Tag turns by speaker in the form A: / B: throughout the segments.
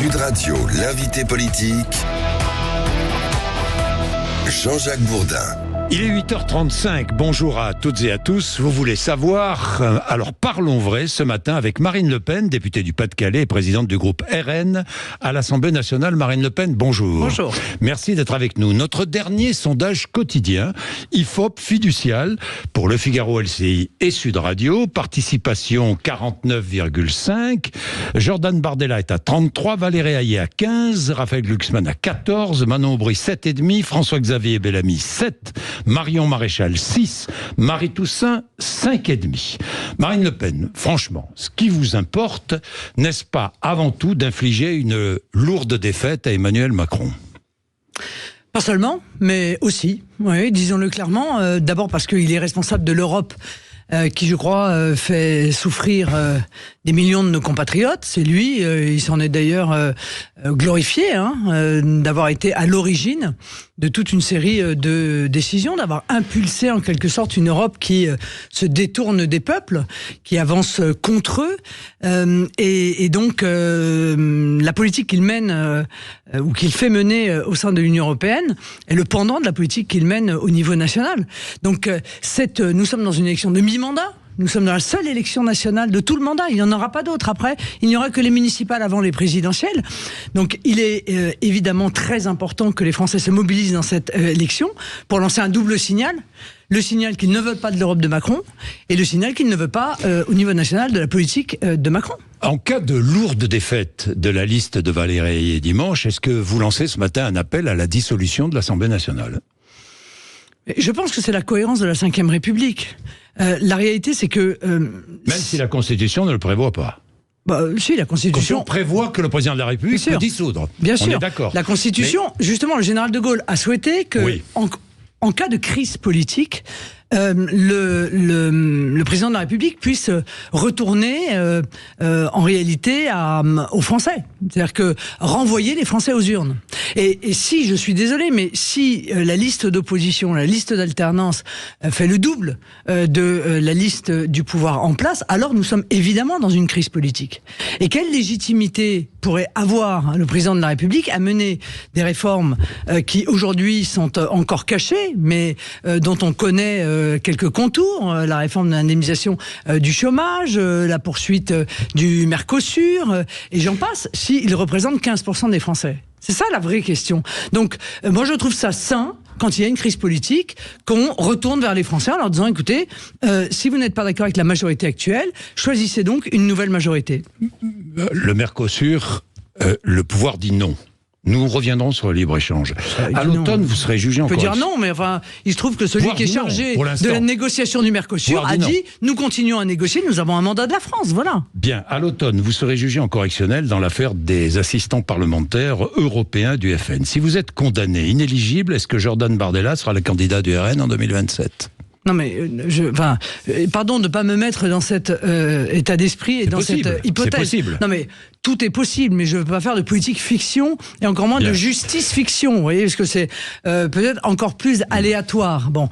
A: Sud Radio, l'invité politique, Jean-Jacques Bourdin.
B: Il est 8h35, bonjour à toutes et à tous. Vous voulez savoir, alors parlons vrai ce matin avec Marine Le Pen, députée du Pas-de-Calais et présidente du groupe RN à l'Assemblée nationale. Marine Le Pen, bonjour.
C: Bonjour.
B: Merci d'être avec nous. Notre dernier sondage quotidien, IFOP fiducial, pour Le Figaro, LCI et Sud Radio, participation 49,5. Jordan Bardella est à 33, Valérie Hayé à 15, Raphaël Glucksmann à 14, Manon Aubry 7,5, François-Xavier Bellamy 7, Marion Maréchal 6, Marie Toussaint 5,5. Marine Le Pen, franchement, ce qui vous importe, n'est-ce pas avant tout d'infliger une lourde défaite à Emmanuel Macron ?
C: Pas seulement, mais aussi, oui, disons-le clairement, d'abord parce qu'il est responsable de l'Europe qui, je crois, fait souffrir des millions de nos compatriotes. C'est lui, il s'en est d'ailleurs glorifié, d'avoir été à l'origine de toute une série de décisions, d'avoir impulsé en quelque sorte une Europe qui se détourne des peuples, qui avance contre eux, et donc la politique qu'il mène ou qu'il fait mener au sein de l'Union européenne est le pendant de la politique qu'il mène au niveau national. Donc nous sommes dans une élection de mi-mandat. Nous sommes dans la seule élection nationale de tout le mandat. Il n'y en aura pas d'autres. Après, il n'y aura que les municipales avant les présidentielles. Donc, il est évidemment très important que les Français se mobilisent dans cette élection pour lancer un double signal. Le signal qu'ils ne veulent pas de l'Europe de Macron et le signal qu'ils ne veulent pas, au niveau national, de la politique de Macron.
B: En cas de lourde défaite de la liste de Valérie Hayé dimanche, est-ce que vous lancez ce matin un appel à la dissolution de l'Assemblée nationale ?
C: Je pense que c'est la cohérence de la Ve République. La réalité, c'est que...
B: même si la Constitution ne le prévoit pas.
C: Si, la Constitution
B: prévoit que le président de la République peut dissoudre.
C: Bien sûr.
B: On est d'accord.
C: La Constitution, justement, le général de Gaulle a souhaité que, en cas de crise politique, le président de la République puisse retourner en réalité aux Français. C'est-à-dire que renvoyer les Français aux urnes. Et si, je suis désolé, mais si la liste d'opposition, la liste d'alternance fait le double de la liste du pouvoir en place, alors nous sommes évidemment dans une crise politique. Et quelle légitimité pourrait avoir le président de la République à mener des réformes qui aujourd'hui sont encore cachées, mais dont on connaît quelques contours, la réforme de l'indemnisation du chômage, la poursuite du Mercosur, et j'en passe, s'il représente 15% des Français. C'est ça la vraie question. Donc, moi je trouve ça sain, quand il y a une crise politique, qu'on retourne vers les Français en leur disant, écoutez, si vous n'êtes pas d'accord avec la majorité actuelle, choisissez donc une nouvelle majorité.
B: Le Mercosur, le pouvoir dit non. Nous reviendrons sur le libre-échange. À l'automne, vous serez jugé en correction.
C: On peut dire non, mais enfin, il se trouve que celui qui est chargé de la négociation du Mercosur a dit « Nous continuons à négocier, nous avons un mandat de la France, voilà ». Bien,
B: à l'automne, vous serez jugé en correctionnel dans l'affaire des assistants parlementaires européens du FN. Si vous êtes condamné, inéligible, est-ce que Jordan Bardella sera le candidat du RN en 2027 ?
C: Non mais, pardon de ne pas me mettre dans cet état d'esprit et dans cette hypothèse. C'est possible. Non mais, tout est possible, mais je ne veux pas faire de politique fiction et encore moins de justice fiction, vous voyez, parce que c'est peut-être encore plus aléatoire. Bon,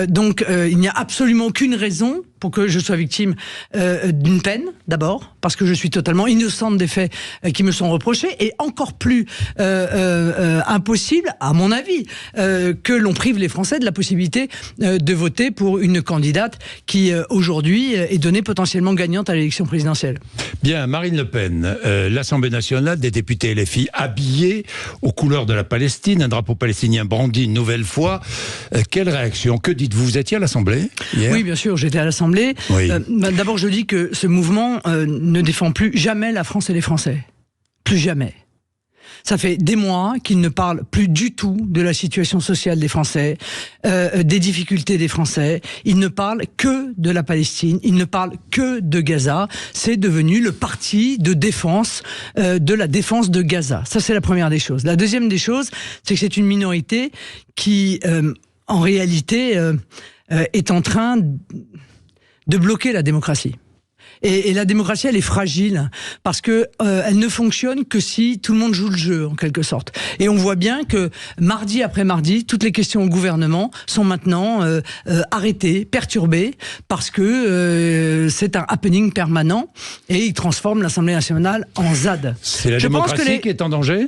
C: donc il n'y a absolument aucune raison pour que je sois victime d'une peine, d'abord, parce que je suis totalement innocente des faits qui me sont reprochés, et encore plus impossible, à mon avis, que l'on prive les Français de la possibilité de voter pour une candidate qui, aujourd'hui, est donnée potentiellement gagnante à l'élection présidentielle.
B: Bien, Marine Le Pen, l'Assemblée nationale, des députés LFI habillés aux couleurs de la Palestine, un drapeau palestinien brandi une nouvelle fois. Quelle réaction ? Que dites-vous ? Vous étiez à l'Assemblée hier ?
C: Oui, bien sûr, j'étais à l'Assemblée. Oui. D'abord, je dis que ce mouvement ne défend plus jamais la France et les Français. Plus jamais. Ça fait des mois qu'il ne parle plus du tout de la situation sociale des Français, des difficultés des Français. Il ne parle que de la Palestine, il ne parle que de Gaza. C'est devenu le parti de défense, de la défense de Gaza. Ça, c'est la première des choses. La deuxième des choses, c'est que c'est une minorité qui, en réalité, est en train de bloquer la démocratie. Et la démocratie, elle est fragile parce que elle ne fonctionne que si tout le monde joue le jeu, en quelque sorte. Et on voit bien que mardi après mardi, toutes les questions au gouvernement sont maintenant arrêtées, perturbées, parce que c'est un happening permanent et ils transforment l'Assemblée nationale en ZAD.
B: C'est la démocratie qui est en danger ?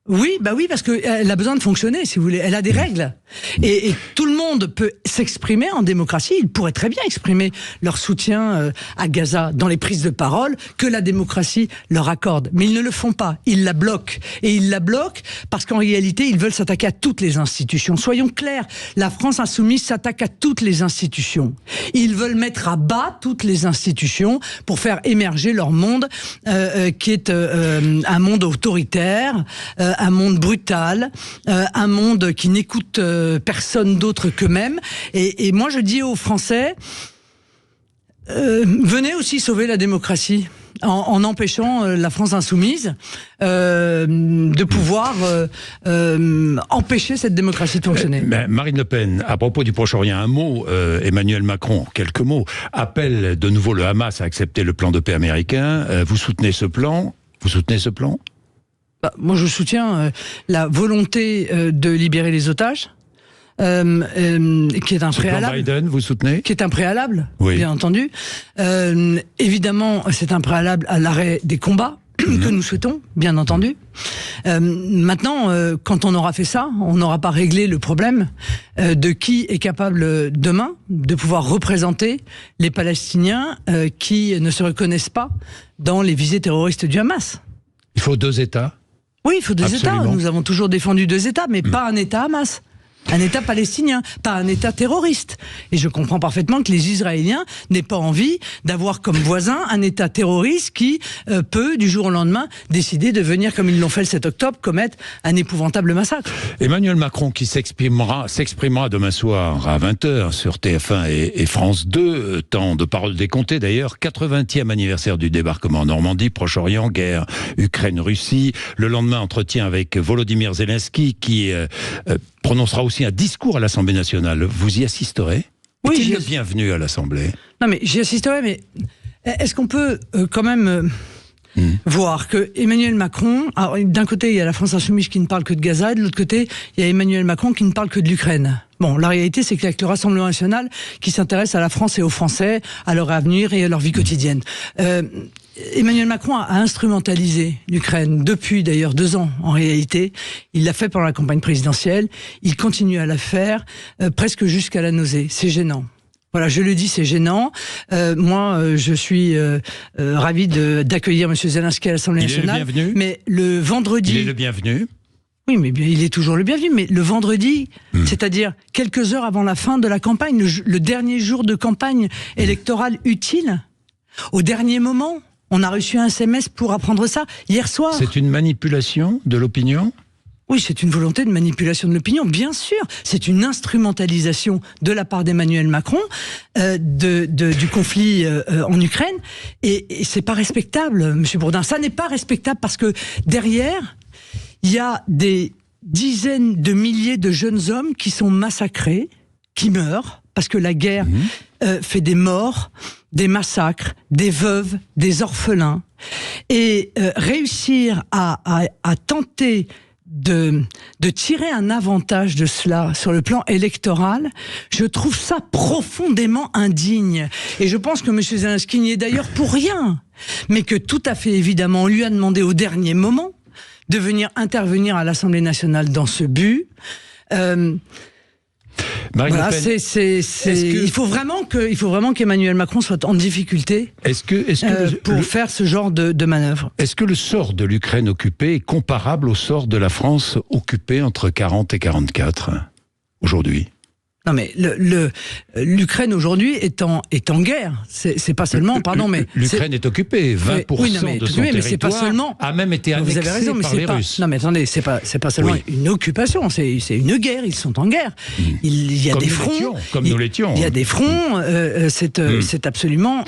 C: Oui, parce qu'elle a besoin de fonctionner, si vous voulez. Elle a des règles. Et tout le monde peut s'exprimer en démocratie. Ils pourraient très bien exprimer leur soutien à Gaza dans les prises de parole que la démocratie leur accorde. Mais ils ne le font pas. Ils la bloquent. Et ils la bloquent parce qu'en réalité, ils veulent s'attaquer à toutes les institutions. Soyons clairs, la France insoumise s'attaque à toutes les institutions. Ils veulent mettre à bas toutes les institutions pour faire émerger leur monde, qui est un monde autoritaire, un monde brutal, un monde qui n'écoute personne d'autre qu'eux-mêmes. Et moi, je dis aux Français, venez aussi sauver la démocratie en empêchant la France insoumise de pouvoir empêcher cette démocratie de fonctionner.
B: Marine Le Pen, à propos du Proche-Orient, un mot, Emmanuel Macron, quelques mots, appelle de nouveau le Hamas à accepter le plan de paix américain. Vous soutenez ce plan ?
C: Moi, je soutiens la volonté de libérer les otages, qui est un préalable.
B: Plan Biden, vous soutenez ?
C: Qui est un préalable,
B: oui.
C: Bien entendu. Évidemment, c'est un préalable à l'arrêt des combats que nous souhaitons, bien entendu. Maintenant, quand on aura fait ça, on n'aura pas réglé le problème de qui est capable demain de pouvoir représenter les Palestiniens qui ne se reconnaissent pas dans les visées terroristes du Hamas.
B: Il faut 2 États ?
C: Oui, il faut 2 États. Nous avons toujours défendu 2 États, mais pas un État Hamas. Un État palestinien, pas un État terroriste. Et je comprends parfaitement que les Israéliens n'aient pas envie d'avoir comme voisin un État terroriste qui peut, du jour au lendemain, décider de venir, comme ils l'ont fait le 7 octobre, commettre un épouvantable massacre.
B: Emmanuel Macron qui s'exprimera demain soir à 20h sur TF1 et France 2, temps de parole décompté d'ailleurs, 80e anniversaire du débarquement en Normandie, Proche-Orient, guerre Ukraine-Russie. Le lendemain, entretien avec Volodymyr Zelensky qui prononcera aussi un discours à l'Assemblée nationale. Vous y assisterez ?
C: Oui,
B: est-il le bienvenu à l'Assemblée ?
C: Non, mais j'y assisterai, mais est-ce qu'on peut quand même voir que Emmanuel Macron, alors, d'un côté il y a la France insoumise qui ne parle que de Gaza, et de l'autre côté il y a Emmanuel Macron qui ne parle que de l'Ukraine. Bon, la réalité c'est qu'il y a que le Rassemblement national qui s'intéresse à la France et aux Français, à leur avenir et à leur vie quotidienne. Emmanuel Macron a instrumentalisé l'Ukraine depuis d'ailleurs 2 ans en réalité. Il l'a fait pendant la campagne présidentielle, il continue à la faire presque jusqu'à la nausée. C'est gênant. Voilà, je le dis, c'est gênant. Moi, je suis ravi d'accueillir M. Zelensky à l'Assemblée nationale.
B: Il est le bienvenu.
C: Mais le vendredi...
B: Il est le bienvenu.
C: Oui, mais bien, il est toujours le bienvenu. Mais le vendredi, c'est-à-dire quelques heures avant la fin de la campagne, le dernier jour de campagne électorale utile, au dernier moment, on a reçu un SMS pour apprendre ça hier soir.
B: C'est une manipulation de l'opinion ?
C: Oui, c'est une volonté de manipulation de l'opinion, bien sûr. C'est une instrumentalisation de la part d'Emmanuel Macron du conflit en Ukraine. Et c'est pas respectable, Monsieur Bourdin. Ça n'est pas respectable parce que derrière, il y a des dizaines de milliers de jeunes hommes qui sont massacrés, qui meurent, parce que la guerre fait des morts, des massacres, des veuves, des orphelins. Et réussir à tenter de tirer un avantage de cela sur le plan électoral, je trouve ça profondément indigne. Et je pense que M. Zelensky n'y est d'ailleurs pour rien. Mais que tout à fait évidemment, on lui a demandé au dernier moment de venir intervenir à l'Assemblée nationale dans ce but. Voilà, il faut vraiment qu'Emmanuel Macron soit en difficulté pour faire ce genre de manœuvre.
B: Est-ce que le sort de l'Ukraine occupée est comparable au sort de la France occupée entre 40 et 44 aujourd'hui ?
C: Non mais l'Ukraine aujourd'hui est en guerre. C'est pas seulement, pardon, mais
B: l'Ukraine est occupée. 20% de son territoire
C: c'est pas seulement,
B: a même été annexé
C: vous avez raison, mais
B: par les Russes.
C: Non mais attendez, c'est pas seulement une occupation, c'est une guerre. Ils sont en guerre. Il y a des fronts,
B: comme nous l'étions.
C: Il y a des fronts. C'est absolument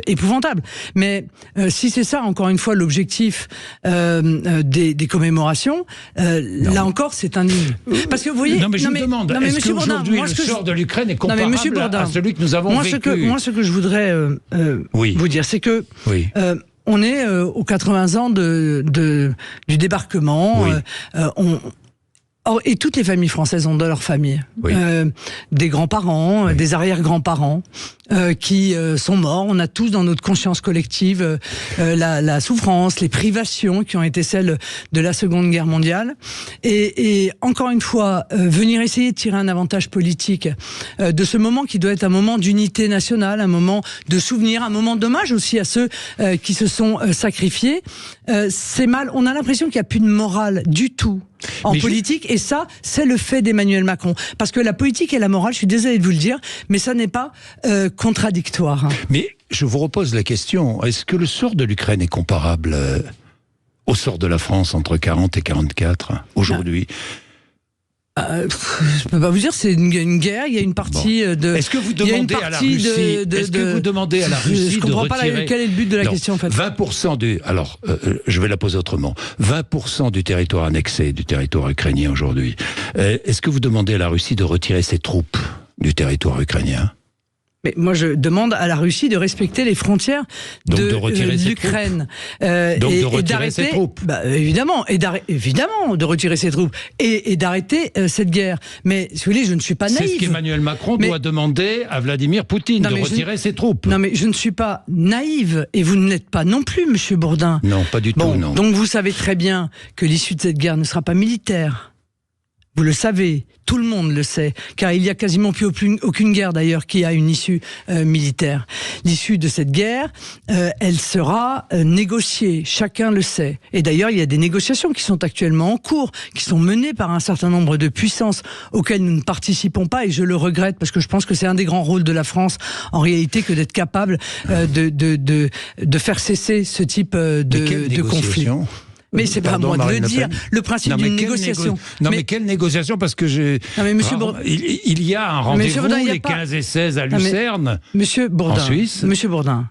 C: épouvantable. Mais si c'est ça, encore une fois, l'objectif des commémorations, là encore, c'est indigne. Parce que vous voyez,
B: non mais je vous demande, est-ce qu'aujourd'hui le sort de l'Ukraine est comparable
C: Monsieur Bourdin,
B: à celui que nous avons vécu.
C: Ce que je voudrais vous dire, c'est que on est aux 80 ans du débarquement. Oui. Et toutes les familles françaises ont dans leur famille des grands-parents, des arrière-grands-parents qui sont morts. On a tous dans notre conscience collective la souffrance, les privations qui ont été celles de la Seconde Guerre mondiale. Et encore une fois, venir essayer de tirer un avantage politique de ce moment qui doit être un moment d'unité nationale, un moment de souvenir, un moment d'hommage aussi à ceux qui se sont sacrifiés, c'est mal. On a l'impression qu'il n'y a plus de morale du tout en politique, et ça, c'est le fait d'Emmanuel Macron. Parce que la politique et la morale, je suis désolé de vous le dire, mais ça n'est pas contradictoire.
B: Mais je vous repose la question, est-ce que le sort de l'Ukraine est comparable au sort de la France entre 40 et 44, aujourd'hui ?
C: Je peux pas vous dire, c'est une guerre. Il y a une partie de.
B: Est-ce que vous demandez à la Russie Est-ce que vous demandez à la Russie
C: je comprends
B: de retirer...
C: pas quel est le but de la question en fait.
B: 20% du. Alors, je vais la poser autrement. 20% du territoire annexé, du territoire ukrainien aujourd'hui. Est-ce que vous demandez à la Russie de retirer ses troupes du territoire ukrainien ?
C: Mais moi, je demande à la Russie de respecter les frontières de l'Ukraine.
B: Donc de retirer ses troupes.
C: Évidemment, évidemment, de retirer ses troupes et d'arrêter cette guerre. Mais si vous voulez, je ne suis pas naïve.
B: C'est ce qu'Emmanuel Macron doit demander à Vladimir Poutine, de retirer ses troupes.
C: Non, mais je ne suis pas naïve, et vous ne l'êtes pas non plus, Monsieur Bourdin.
B: Non, pas du tout, non.
C: Donc vous savez très bien que l'issue de cette guerre ne sera pas militaire. Vous le savez, tout le monde le sait, car il n'y a quasiment plus aucune guerre d'ailleurs qui a une issue militaire. L'issue de cette guerre, elle sera négociée, chacun le sait. Et d'ailleurs, il y a des négociations qui sont actuellement en cours, qui sont menées par un certain nombre de puissances auxquelles nous ne participons pas, et je le regrette parce que je pense que c'est un des grands rôles de la France, en réalité, que d'être capable de faire cesser ce type de conflit. Mais c'est pas à moi de le dire. Le principe d'une négociation.
B: Mais quelle négociation ? Parce que il y a un rendez-vous les 15 et 16 à Lucerne, en Suisse.
C: Monsieur Bourdin,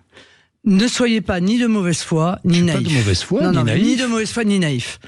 C: ne soyez pas ni de mauvaise foi, ni naïf.
B: Pas de mauvaise foi, ni naïf.
C: Ni de mauvaise foi, ni naïf.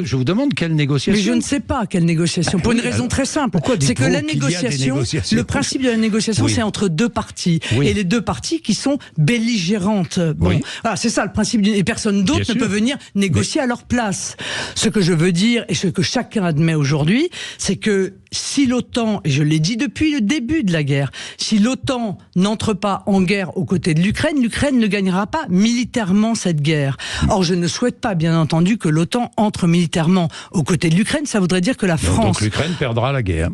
B: Je vous demande quelle négociation.
C: Mais je ne sais pas quelle négociation. Pour une raison très simple. C'est que la négociation, le principe de la négociation, c'est entre deux parties. Et les deux parties qui sont belligérantes. Voilà, c'est ça le principe. Et personne d'autre ne peut venir négocier à leur place. Ce que je veux dire, et ce que chacun admet aujourd'hui, c'est que si l'OTAN, et je l'ai dit depuis le début de la guerre, si l'OTAN n'entre pas en guerre aux côtés de l'Ukraine, l'Ukraine ne gagnera pas militairement cette guerre. Or, je ne souhaite pas, bien entendu, que l'OTAN entre militairement aux côtés de l'Ukraine. Ça voudrait dire que la France...
B: Donc l'Ukraine perdra la guerre.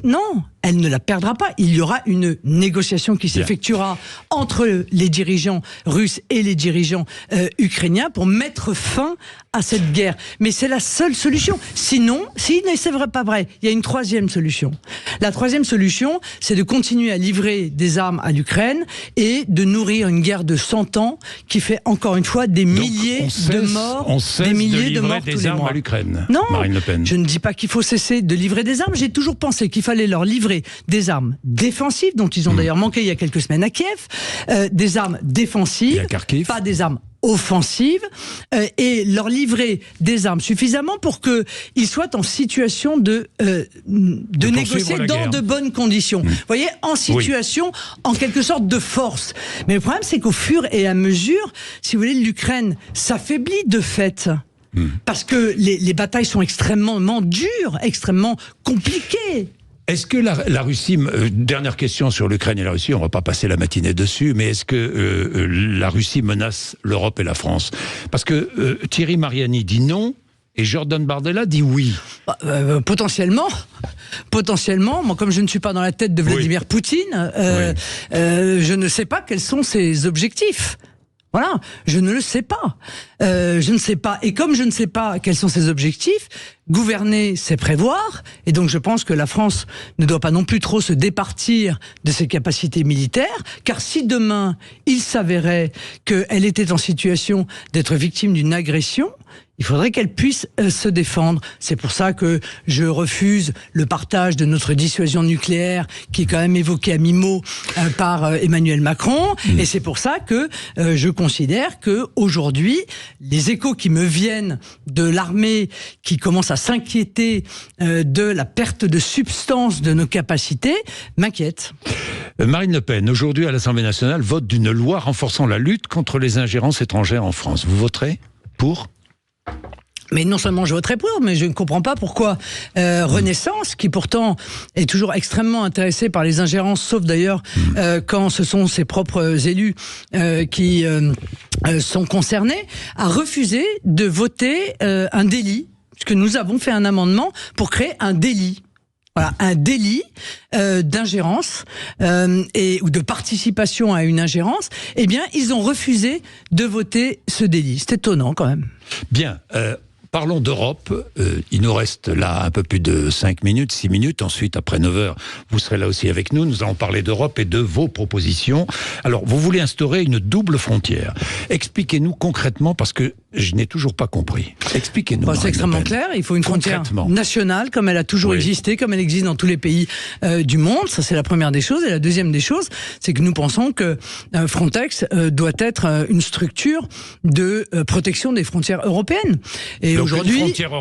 C: Non, elle ne la perdra pas. Il y aura une négociation qui s'effectuera entre les dirigeants russes et les dirigeants ukrainiens pour mettre fin à cette guerre. Mais c'est la seule solution. Sinon, c'est vrai, pas vrai, il y a une troisième solution. La troisième solution, c'est de continuer à livrer des armes à l'Ukraine et de nourrir une guerre de 100 ans qui fait encore une fois des milliers de morts, des milliers de morts tous les mois.
B: À l'Ukraine,
C: non,
B: Marine Le Pen.
C: Je ne dis pas qu'il faut cesser de livrer des armes. J'ai toujours pensé qu'il fallait leur livrer des armes défensives, dont ils ont d'ailleurs manqué il y a quelques semaines à Kiev, des armes défensives, pas des armes offensive, et leur livrer des armes suffisamment pour qu'ils soient en situation de négocier dans de bonnes conditions. Vous voyez, en situation, en quelque sorte, de force. Mais le problème, c'est qu'au fur et à mesure, si vous voulez, l'Ukraine s'affaiblit de fait. Parce que les batailles sont extrêmement dures, extrêmement compliquées.
B: Est-ce que la Russie, dernière question sur l'Ukraine et la Russie, on ne va pas passer la matinée dessus, mais est-ce que la Russie menace l'Europe et la France ? Parce que Thierry Mariani dit non, et Jordan Bardella dit oui.
C: Potentiellement, moi comme je ne suis pas dans la tête de Vladimir Poutine, je ne sais pas quels sont ses objectifs. Voilà, je ne le sais pas. Je ne sais pas. Et comme je ne sais pas quels sont ses objectifs, gouverner, c'est prévoir. Et donc je pense que la France ne doit pas non plus trop se départir de ses capacités militaires. Car si demain, il s'avérait qu'elle était en situation d'être victime d'une agression, il faudrait qu'elle puisse se défendre. C'est pour ça que je refuse le partage de notre dissuasion nucléaire qui est quand même évoqué à mi-mot par Emmanuel Macron. Et c'est pour ça que je considère que aujourd'hui les échos qui me viennent de l'armée qui commence à s'inquiéter de la perte de substance de nos capacités m'inquiètent.
B: Marine Le Pen, aujourd'hui à l'Assemblée nationale, vote d'une loi renforçant la lutte contre les ingérences étrangères en France. Vous voterez pour ?
C: Mais non seulement je voterai pour, mais je ne comprends pas pourquoi Renaissance, qui pourtant est toujours extrêmement intéressée par les ingérences, sauf d'ailleurs quand ce sont ses propres élus qui sont concernés, a refusé de voter un délit, puisque nous avons fait un amendement pour créer un délit. Voilà, un délit d'ingérence ou de participation à une ingérence. Eh bien, ils ont refusé de voter ce délit. C'est étonnant quand même.
B: Bien. Parlons d'Europe. Il nous reste là un peu plus de 5 minutes, 6 minutes. Ensuite, après 9h, vous serez là aussi avec nous. Nous allons parler d'Europe et de vos propositions. Alors, vous voulez instaurer une double frontière. Expliquez-nous concrètement, parce que je n'ai toujours pas compris. Expliquez-nous.
C: C'est extrêmement clair. Il faut une frontière nationale, comme elle a toujours existé, comme elle existe dans tous les pays du monde. Ça, c'est la première des choses. Et la deuxième des choses, c'est que nous pensons que Frontex doit être une structure de protection des frontières européennes. Et
B: donc
C: aujourd'hui,
B: une frontière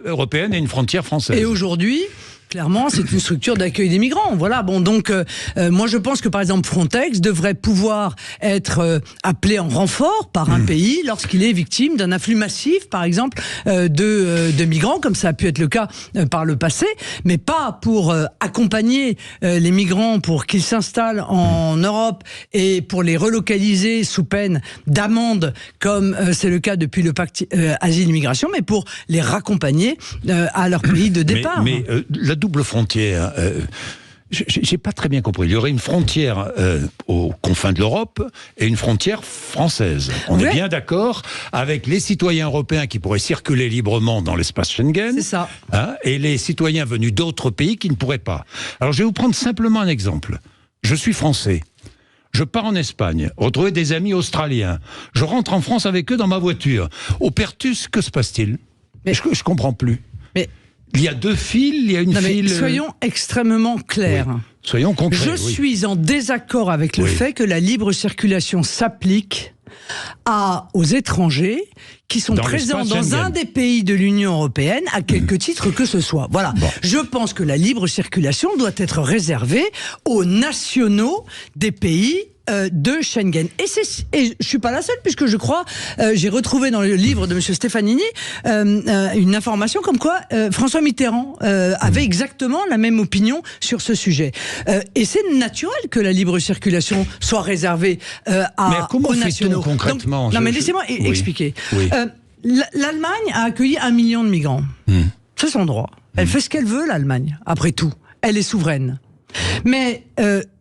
B: européenne et une frontière française.
C: Et aujourd'hui, clairement, c'est une structure d'accueil des migrants. Voilà. Bon, donc, moi, je pense que par exemple, Frontex devrait pouvoir être appelé en renfort par un pays lorsqu'il est victime d'un afflux massif, par exemple, de migrants, comme ça a pu être le cas par le passé, mais pas pour accompagner les migrants pour qu'ils s'installent en Europe et pour les relocaliser sous peine d'amende, comme c'est le cas depuis le pacte asile-immigration, mais pour les raccompagner à leur pays de départ.
B: Mais la double frontière, j'ai pas très bien compris. Il y aurait une frontière aux confins de l'Europe et une frontière française. On est bien d'accord avec les citoyens européens qui pourraient circuler librement dans l'espace Schengen.
C: C'est ça.
B: Hein, et les citoyens venus d'autres pays qui ne pourraient pas. Alors je vais vous prendre simplement un exemple. Je suis français. Je pars en Espagne, retrouver des amis australiens. Je rentre en France avec eux dans ma voiture. Au Pertus, que se passe-t-il ? Je comprends plus. Mais il y a 2 fils, il y a une file...
C: Soyons extrêmement clairs.
B: Oui. Soyons concrets.
C: Je suis en désaccord avec le fait que la libre circulation s'applique aux étrangers qui sont présents dans un des pays de l'Union européenne à quelque titre que ce soit. Voilà. Bon. Je pense que la libre circulation doit être réservée aux nationaux des pays de Schengen. Et je suis pas la seule, puisque je crois, j'ai retrouvé dans le livre de monsieur Stefanini une information comme quoi François Mitterrand avait exactement la même opinion sur ce sujet. Et c'est naturel que la libre circulation soit réservée aux nationaux.
B: Concrètement,
C: donc, non, mais laissez-moi expliquer. Oui. L'Allemagne a accueilli 1 million de migrants. C'est son droit. Elle fait ce qu'elle veut, l'Allemagne. Après tout, elle est souveraine. Mais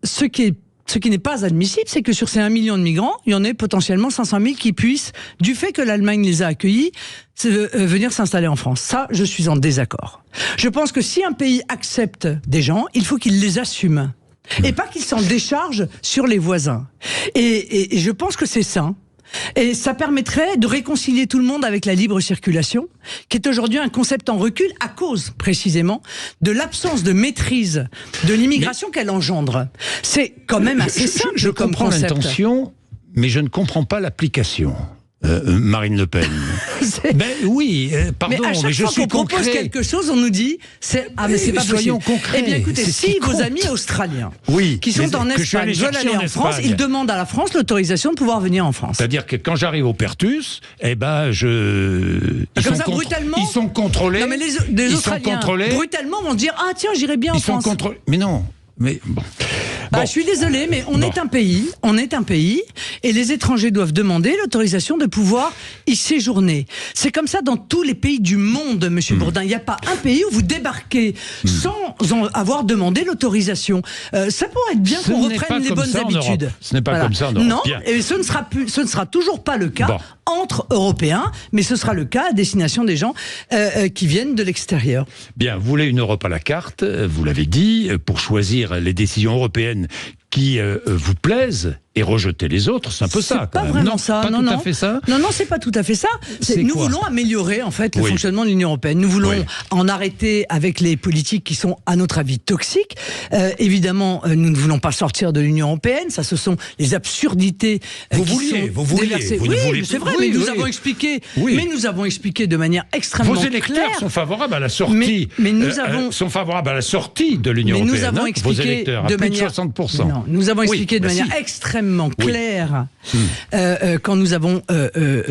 C: ce qui n'est pas admissible, c'est que sur ces 1 million de migrants, il y en ait potentiellement 500 000 qui puissent, du fait que l'Allemagne les a accueillis, venir s'installer en France. Ça, je suis en désaccord. Je pense que si un pays accepte des gens, il faut qu'il les assume. Et pas qu'il s'en décharge sur les voisins. Et je pense que c'est sain. Et ça permettrait de réconcilier tout le monde avec la libre circulation, qui est aujourd'hui un concept en recul à cause, précisément, de l'absence de maîtrise de l'immigration qu'elle engendre. C'est quand même assez simple
B: je
C: comme
B: comprends
C: concept.
B: l'intention, mais je ne comprends pas l'application. Marine Le Pen. Ben oui, pardon,
C: mais à chaque fois qu'on propose quelque chose, on nous dit mais c'est pas possible.
B: Concrets.
C: Eh bien écoutez, si vos amis australiens qui sont en Espagne veulent aller en France, ils demandent à la France l'autorisation de pouvoir venir en France.
B: C'est-à-dire que quand j'arrive au Pertus, ils sont contrôlés.
C: Non, mais les Australiens brutalement vont se dire tiens, j'irai bien en France.
B: Mais non. Mais bon.
C: Je suis désolé, mais on est un pays, et les étrangers doivent demander l'autorisation de pouvoir y séjourner. C'est comme ça dans tous les pays du monde, monsieur Bourdin. Il n'y a pas un pays où vous débarquez sans avoir demandé l'autorisation. Ça pourrait être bien qu'on reprenne les bonnes habitudes.
B: Ce n'est pas comme ça en Europe.
C: Non, et ce ne sera toujours pas le cas entre Européens, mais ce sera le cas à destination des gens qui viennent de l'extérieur.
B: Bien, vous voulez une Europe à la carte, vous l'avez dit, pour choisir les décisions européennes qui vous plaisent et rejeter les autres, c'est un peu ça.
C: C'est pas vraiment ça.
B: Pas
C: non,
B: tout
C: non.
B: à fait ça.
C: Non, c'est pas tout à fait ça. Nous voulons améliorer en fait le fonctionnement de l'Union européenne. Nous voulons en arrêter avec les politiques qui sont, à notre avis, toxiques. Évidemment, nous ne voulons pas sortir de l'Union européenne. Ça, ce sont les absurdités.
B: Vous vouliez.
C: Oui, c'est vrai. Mais nous avons expliqué.
B: Oui.
C: Mais nous avons expliqué de manière extrêmement claire.
B: Vos électeurs sont favorables à la sortie.
C: Mais nous avons
B: sont favorables à la sortie de l'Union européenne.
C: Nous avons expliqué
B: vos électeurs, à plus de 60%.
C: Non, nous avons expliqué de manière extrêmement claire quand nous avons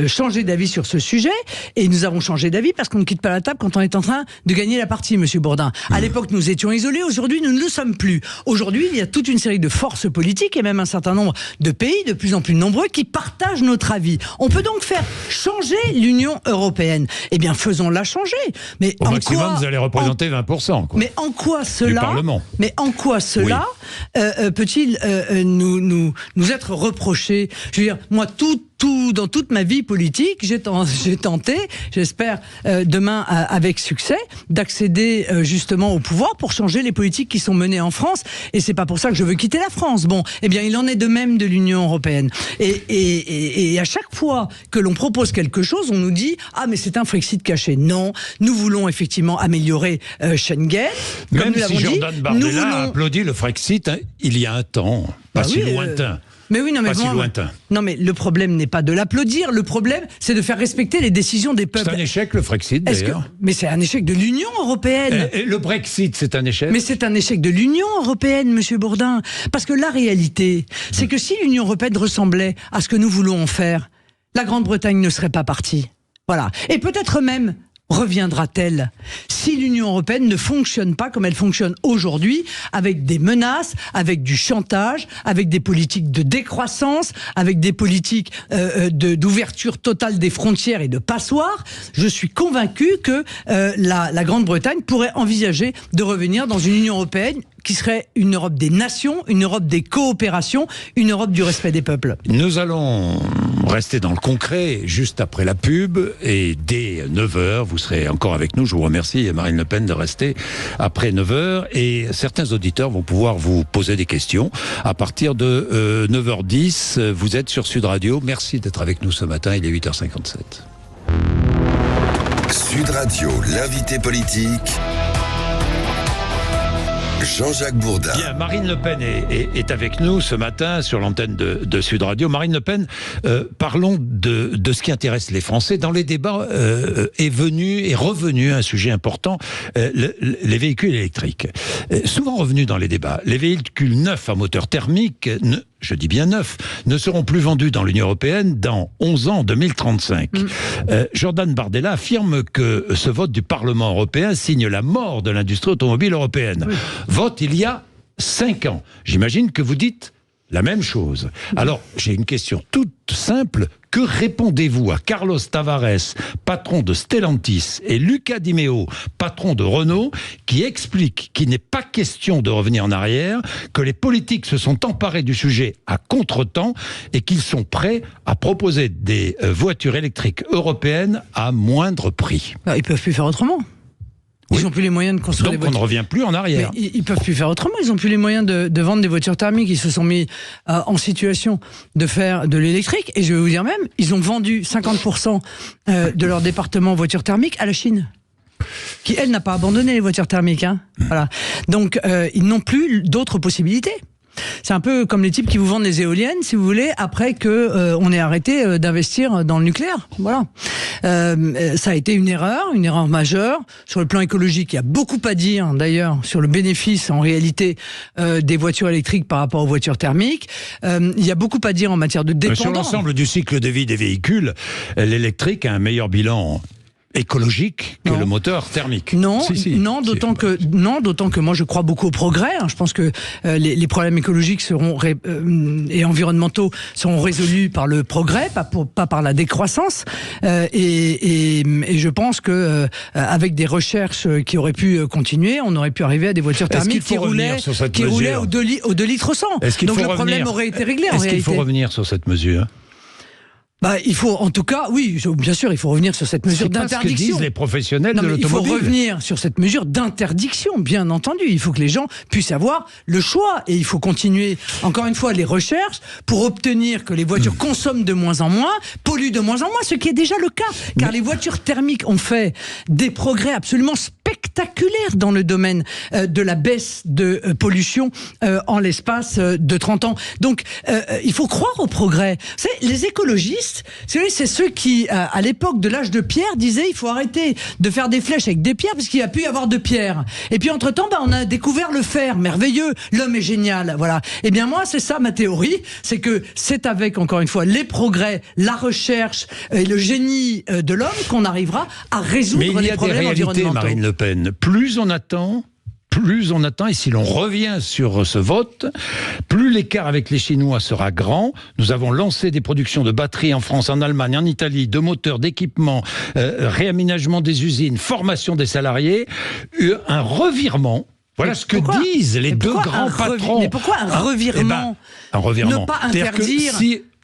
C: changé d'avis sur ce sujet, et nous avons changé d'avis parce qu'on ne quitte pas la table quand on est en train de gagner la partie, Monsieur Bourdin. À l'époque, nous étions isolés. Aujourd'hui, nous ne le sommes plus. Aujourd'hui, il y a toute une série de forces politiques et même un certain nombre de pays de plus en plus nombreux qui partagent notre avis. On peut donc faire changer l'Union européenne. Eh bien, faisons-la changer. Mais
B: au maximum, vous allez représenter 20%. Quoi.
C: Mais en quoi cela,
B: du Parlement.
C: Mais en quoi cela peut-il nous être reproché? Je veux dire, moi, dans toute ma vie politique, j'ai tenté, j'espère demain avec succès, d'accéder justement au pouvoir pour changer les politiques qui sont menées en France. Et c'est pas pour ça que je veux quitter la France. Bon, eh bien, il en est de même de l'Union européenne. Et à chaque fois que l'on propose quelque chose, on nous dit mais c'est un Frexit caché. Non, nous voulons effectivement améliorer Schengen.
B: Même si Jordan Bardella a applaudi le Frexit il y a un temps, pas si lointain.
C: Mais oui, non, mais
B: pas si lointain.
C: Non, mais le problème n'est pas de l'applaudir. Le problème, c'est de faire respecter les décisions des peuples.
B: C'est un échec, le Frexit, d'ailleurs.
C: Mais c'est un échec de l'Union européenne.
B: Et le Brexit, c'est un échec.
C: Mais c'est un échec de l'Union européenne, Monsieur Bourdin. Parce que la réalité, c'est que si l'Union européenne ressemblait à ce que nous voulons en faire, la Grande-Bretagne ne serait pas partie. Voilà. Et peut-être même reviendra-t-elle si l'Union européenne ne fonctionne pas comme elle fonctionne aujourd'hui, avec des menaces, avec du chantage, avec des politiques de décroissance, avec des politiques d'ouverture totale des frontières et de passoires. Je suis convaincu que la Grande-Bretagne pourrait envisager de revenir dans une Union européenne qui serait une Europe des nations, une Europe des coopérations, une Europe du respect des peuples.
B: Nous allons rester dans le concret juste après la pub, et dès 9h, vous serez encore avec nous. Je vous remercie, Marine Le Pen, de rester après 9h, et certains auditeurs vont pouvoir vous poser des questions à partir de 9h10. Vous êtes sur Sud Radio. Merci d'être avec nous ce matin, il est 8h57.
A: Sud Radio, l'invité politique, Jean-Jacques Bourdin.
B: Bien, Marine Le Pen est avec nous ce matin sur l'antenne de Sud Radio. Marine Le Pen, parlons de ce qui intéresse les Français. Dans les débats est revenu un sujet important, les véhicules électriques. Souvent revenu dans les débats, les véhicules neufs à moteur thermique, je dis bien neufs, ne seront plus vendus dans l'Union européenne dans 11 ans, 2035. Jordan Bardella affirme que ce vote du Parlement européen signe la mort de l'industrie automobile européenne. Oui. Vote il y a 5 ans. J'imagine que vous dites la même chose. Alors, j'ai une question toute simple. Que répondez-vous à Carlos Tavares, patron de Stellantis, et Luca Di Meo, patron de Renault, qui expliquent qu'il n'est pas question de revenir en arrière, que les politiques se sont emparés du sujet à contre-temps et qu'ils sont prêts à proposer des voitures électriques européennes à moindre prix?
C: Ils ne peuvent plus faire autrement. Ils n'ont plus les moyens de construire des voitures.
B: Donc on ne revient plus en arrière.
C: Mais ils peuvent plus faire autrement. Ils n'ont plus les moyens de vendre des voitures thermiques. Ils se sont mis en situation de faire de l'électrique. Et je vais vous dire même, ils ont vendu 50% de leur département voitures thermiques à la Chine, qui, elle, n'a pas abandonné les voitures thermiques. Voilà. Donc, ils n'ont plus d'autres possibilités. C'est un peu comme les types qui vous vendent les éoliennes, si vous voulez, après que on ait arrêté d'investir dans le nucléaire. Voilà. Ça a été une erreur majeure. Sur le plan écologique, il y a beaucoup à dire, d'ailleurs, sur le bénéfice, en réalité, des voitures électriques par rapport aux voitures thermiques. Il y a beaucoup à dire en matière de dépendance.
B: Sur l'ensemble du cycle de vie des véhicules, l'électrique a un meilleur bilan écologique que le moteur thermique.
C: Non, d'autant que moi je crois beaucoup au progrès. Je pense que les problèmes écologiques et environnementaux seront résolus par le progrès, pas par la décroissance. Et je pense que avec des recherches qui auraient pu continuer, on aurait pu arriver à des voitures thermiques qui roulaient au 2 litres au 100. Donc le problème aurait été réglé.
B: Est-ce qu'il faut revenir sur cette mesure ?
C: Il faut, en tout cas, oui, bien sûr, il faut revenir sur cette mesure d'interdiction.
B: C'est pas ce que disent les professionnels de l'automobile.
C: Il faut revenir sur cette mesure d'interdiction, bien entendu. Il faut que les gens puissent avoir le choix. Et il faut continuer, encore une fois, les recherches pour obtenir que les voitures consomment de moins en moins, polluent de moins en moins, ce qui est déjà le cas. Car les voitures thermiques ont fait des progrès absolument spectaculaires dans le domaine de la baisse de pollution en l'espace de 30 ans. Donc, il faut croire au progrès. Vous savez, les écologistes, c'est ceux qui, à l'époque de l'âge de pierre, disaient il faut arrêter de faire des flèches avec des pierres parce qu'il n'y a plus y avoir de pierre. Et puis entre-temps, on a découvert le fer, merveilleux, l'homme est génial. Voilà. Eh bien moi, c'est ça ma théorie, c'est que c'est avec, encore une fois, les progrès, la recherche et le génie de l'homme qu'on arrivera à résoudre les problèmes environnementaux. Mais il y a des réalités,
B: Marine Le Pen. Plus on attend, et si l'on revient sur ce vote, plus l'écart avec les Chinois sera grand. Nous avons lancé des productions de batteries en France, en Allemagne, en Italie, de moteurs, d'équipements, réaménagement des usines, formation des salariés, un revirement. Voilà ce que disent les deux grands patrons.
C: Mais pourquoi un revirement?
B: Un revirement.
C: Ne pas interdire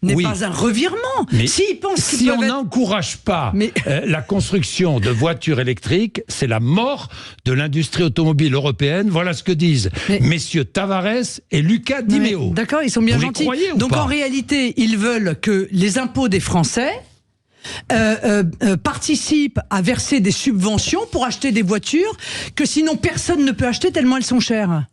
C: n'est pas un revirement.
B: Mais
C: s'ils pensent
B: si on n'encourage pas la construction de voitures électriques, c'est la mort de l'industrie automobile européenne. Voilà ce que disent messieurs Tavares et Lucas Di Meo.
C: D'accord, ils sont bien gentils. Donc en réalité, ils veulent que les impôts des Français participent à verser des subventions pour acheter des voitures que sinon personne ne peut acheter tellement elles sont chères.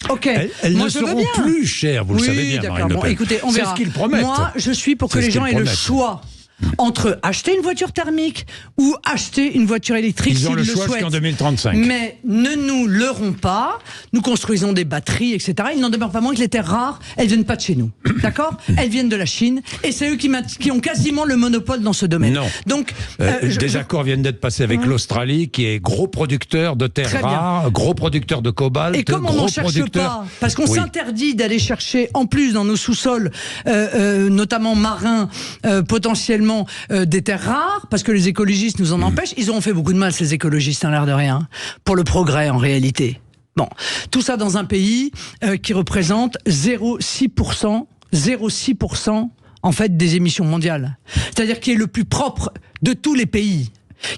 C: Ok.
B: Elles ne seront plus chères, vous le savez bien, Marine Le Pen.
C: Écoutez, on verra.
B: C'est ce qu'ils promettent.
C: Moi, je suis pour que les gens aient le choix entre acheter une voiture thermique ou acheter une voiture électrique s'ils le souhaitent.
B: Ils ont le choix jusqu'en 2035.
C: Mais ne nous leurrons pas, nous construisons des batteries, etc. Il n'en demeure pas moins que les terres rares, elles viennent pas de chez nous. D'accord? Elles viennent de la Chine et c'est eux qui ont quasiment le monopole dans ce domaine.
B: Non.
C: Donc,
B: des accords viennent d'être passés avec l'Australie, qui est gros producteur de terres rares, gros producteur de cobalt.
C: Et comme on n'en cherche pas, parce qu'on s'interdit d'aller chercher en plus dans nos sous-sols, notamment marins, potentiellement des terres rares, parce que les écologistes nous en empêchent. Ils ont fait beaucoup de mal, ces écologistes, l'air de rien, pour le progrès en réalité. Bon, tout ça dans un pays qui représente 0,6% en fait des émissions mondiales. C'est-à-dire qui est le plus propre de tous les pays,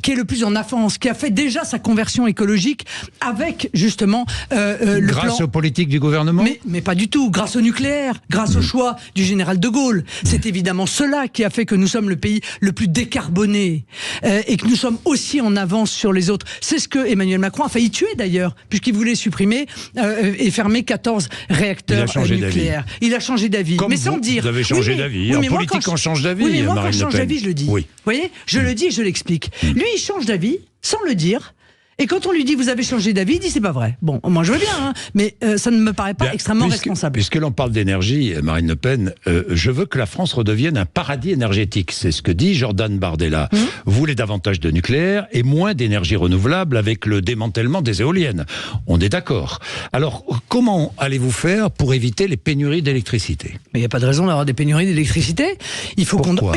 C: qui est le plus en avance, qui a fait déjà sa conversion écologique avec justement
B: grâce aux politiques du gouvernement.
C: Mais pas du tout, grâce au nucléaire, grâce au choix du général de Gaulle. C'est évidemment cela qui a fait que nous sommes le pays le plus décarboné et que nous sommes aussi en avance sur les autres. C'est ce que Emmanuel Macron a failli tuer d'ailleurs, puisqu'il voulait supprimer et fermer 14 réacteurs nucléaires. Il a changé d'avis.
B: Mais sans dire. Vous avez changé d'avis. En politique, on change d'avis.
C: Oui, mais moi, quand je change d'avis, je le dis.
B: Oui.
C: Vous voyez, je le dis et je l'explique. Lui, il change d'avis sans le dire. Et quand on lui dit vous avez changé d'avis, il dit c'est pas vrai. Bon, moi je veux bien, mais ça ne me paraît pas extrêmement responsable.
B: Puisque l'on parle d'énergie, Marine Le Pen, je veux que la France redevienne un paradis énergétique. C'est ce que dit Jordan Bardella. Vous voulez davantage de nucléaire et moins d'énergie renouvelable avec le démantèlement des éoliennes. On est d'accord. Alors, comment allez-vous faire pour éviter les pénuries d'électricité?
C: Mais il n'y a pas de raison d'avoir des pénuries d'électricité.
B: Pourquoi?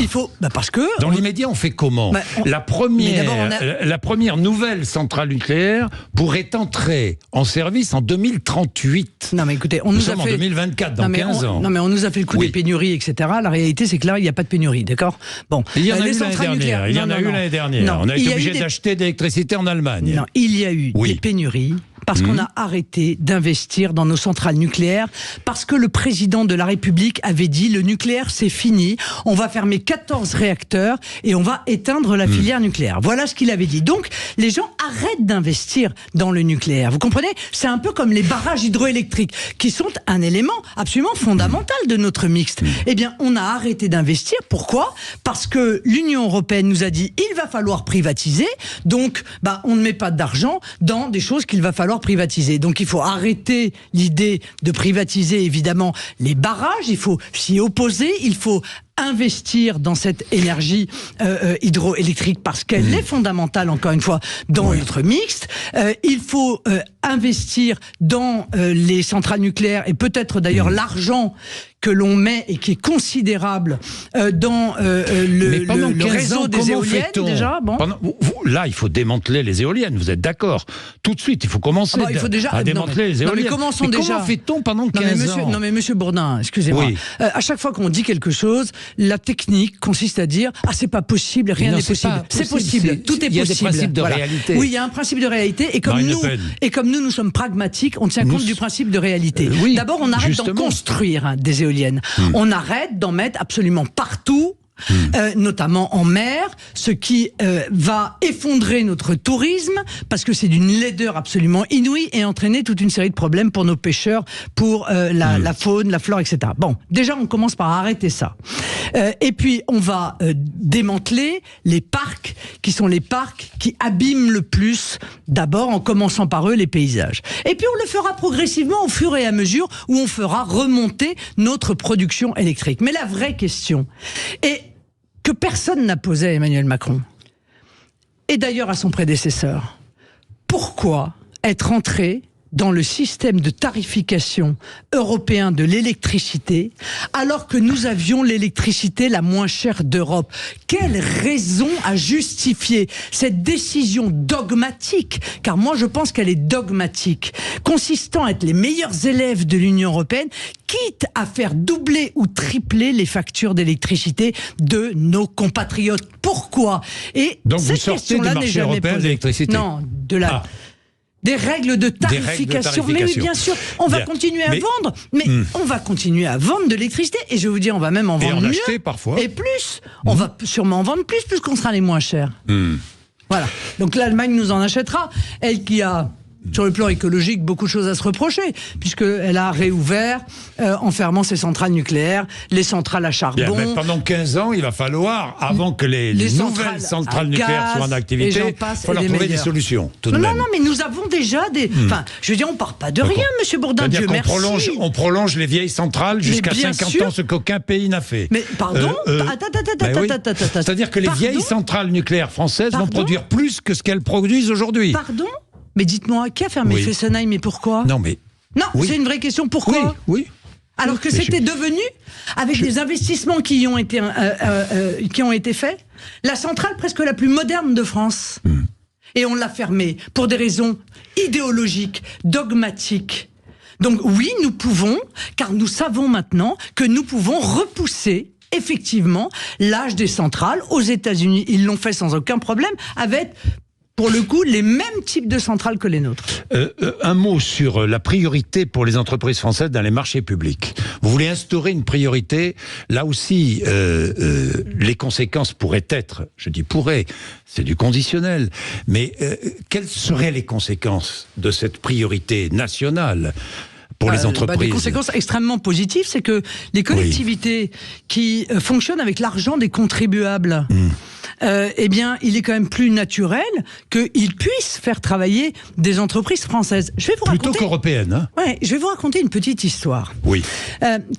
C: Parce que...
B: Dans l'immédiat, on fait comment? La première nouvelle centrale nucléaire pourrait entrer en service en 2038.
C: Non mais écoutez,
B: nous sommes en 2024, dans 15 ans.
C: Non mais on nous a fait le coup des pénuries, etc. La réalité c'est que là, il n'y a pas de pénurie, d'accord? Bon,
B: il y en a eu l'année dernière. On a été obligé d'acheter de l'électricité en Allemagne.
C: Non, il y a eu des pénuries. Parce qu'on a arrêté d'investir dans nos centrales nucléaires, parce que le président de la République avait dit le nucléaire c'est fini, on va fermer 14 réacteurs et on va éteindre la filière nucléaire. Voilà ce qu'il avait dit. Donc les gens arrêtent d'investir dans le nucléaire. Vous comprenez? C'est un peu comme les barrages hydroélectriques qui sont un élément absolument fondamental de notre mixte. Eh bien on a arrêté d'investir. Pourquoi? Parce que l'Union européenne nous a dit il va falloir privatiser, donc on ne met pas d'argent dans des choses qu'il va falloir privatiser. Donc il faut arrêter l'idée de privatiser évidemment les barrages, il faut s'y opposer, il faut investir dans cette énergie hydroélectrique parce qu'elle est fondamentale, encore une fois, dans notre mixte. Il faut investir dans les centrales nucléaires et peut-être d'ailleurs l'argent que l'on met et qui est considérable dans le réseau des éoliennes déjà. Bon.
B: Là, il faut démanteler les éoliennes. Vous êtes d'accord? Tout de suite, il faut commencer
C: il faut déjà,
B: à démanteler les éoliennes.
C: Mais commençons déjà.
B: Comment fait-on pendant 15 ans?
C: Non mais monsieur Bourdin, excusez-moi.
B: Oui.
C: À chaque fois qu'on dit quelque chose, la technique consiste à dire c'est pas possible, rien n'est possible. C'est possible, tout est possible.
B: Il y a des principes de réalité.
C: Oui, il y a un principe de réalité et comme nous sommes pragmatiques, on tient compte du principe de réalité.
B: Oui,
C: d'abord, on arrête d'en construire des éoliennes. On arrête d'en mettre absolument partout. Notamment en mer, ce qui va effondrer notre tourisme parce que c'est d'une laideur absolument inouïe et entraîner toute une série de problèmes pour nos pêcheurs, pour la faune, la flore, etc. Bon, déjà on commence par arrêter ça. Et puis on va démanteler les parcs qui sont les parcs qui abîment le plus, d'abord en commençant par eux les paysages. Et puis on le fera progressivement au fur et à mesure où on fera remonter notre production électrique. Mais la vraie question est que personne n'a posé à Emmanuel Macron, et d'ailleurs à son prédécesseur. Pourquoi être entré dans le système de tarification européen de l'électricité alors que nous avions l'électricité la moins chère d'Europe? Quelle raison a justifié cette décision dogmatique, car moi je pense qu'elle est dogmatique, consistant à être les meilleurs élèves de l'Union européenne, quitte à faire doubler ou tripler les factures d'électricité de nos compatriotes? Pourquoi? Et
B: donc
C: cette
B: vous sortez du marché européen de l'électricité?
C: Non, des règles de tarification. Mais oui, bien sûr, on va continuer à vendre, mais on va continuer à vendre de l'électricité, et je vais vous dire, on va même en vendre mieux,
B: acheter parfois.
C: Et plus. On va sûrement en vendre plus qu'on sera les moins chers. Voilà. Donc l'Allemagne nous en achètera, elle qui a, sur le plan écologique, beaucoup de choses à se reprocher, puisqu'elle a réouvert en fermant ses centrales nucléaires, les centrales à charbon.
B: Bien, mais pendant 15 ans, il va falloir, avant que les nouvelles centrales nucléaires soient en activité, il va falloir trouver des solutions.
C: Non, mais nous avons déjà des... Enfin, je veux dire, on part pas de rien, monsieur Bourdin, Dieu merci.
B: On prolonge les vieilles centrales jusqu'à 50 ans, ce qu'aucun pays n'a fait.
C: Mais pardon
B: C'est-à-dire que les vieilles centrales nucléaires françaises vont produire plus que ce qu'elles produisent aujourd'hui.
C: Pardon? Mais dites-moi, qui a fermé Fessenheim et pourquoi?
B: Non,
C: c'est une vraie question. Pourquoi?
B: Oui.
C: Alors que c'était devenu, avec des investissements qui ont été faits, la centrale presque la plus moderne de France. Et on l'a fermée pour des raisons idéologiques, dogmatiques. Donc oui, nous pouvons, car nous savons maintenant que nous pouvons repousser effectivement l'âge des centrales. Aux États-Unis, ils l'ont fait sans aucun problème, avec, pour le coup, les mêmes types de centrales que les nôtres.
B: Un mot sur la priorité pour les entreprises françaises dans les marchés publics. Vous voulez instaurer une priorité, là aussi, les conséquences pourraient être, je dis pourraient, c'est du conditionnel, mais quelles seraient les conséquences de cette priorité nationale pour les entreprises?
C: Des conséquences extrêmement positives, c'est que les collectivités qui fonctionnent avec l'argent des contribuables, eh bien, il est quand même plus naturel qu'ils puissent faire travailler des entreprises françaises. Je vais vous
B: plutôt qu'européennes, hein?
C: Ouais, je vais vous raconter une petite histoire.
B: Oui.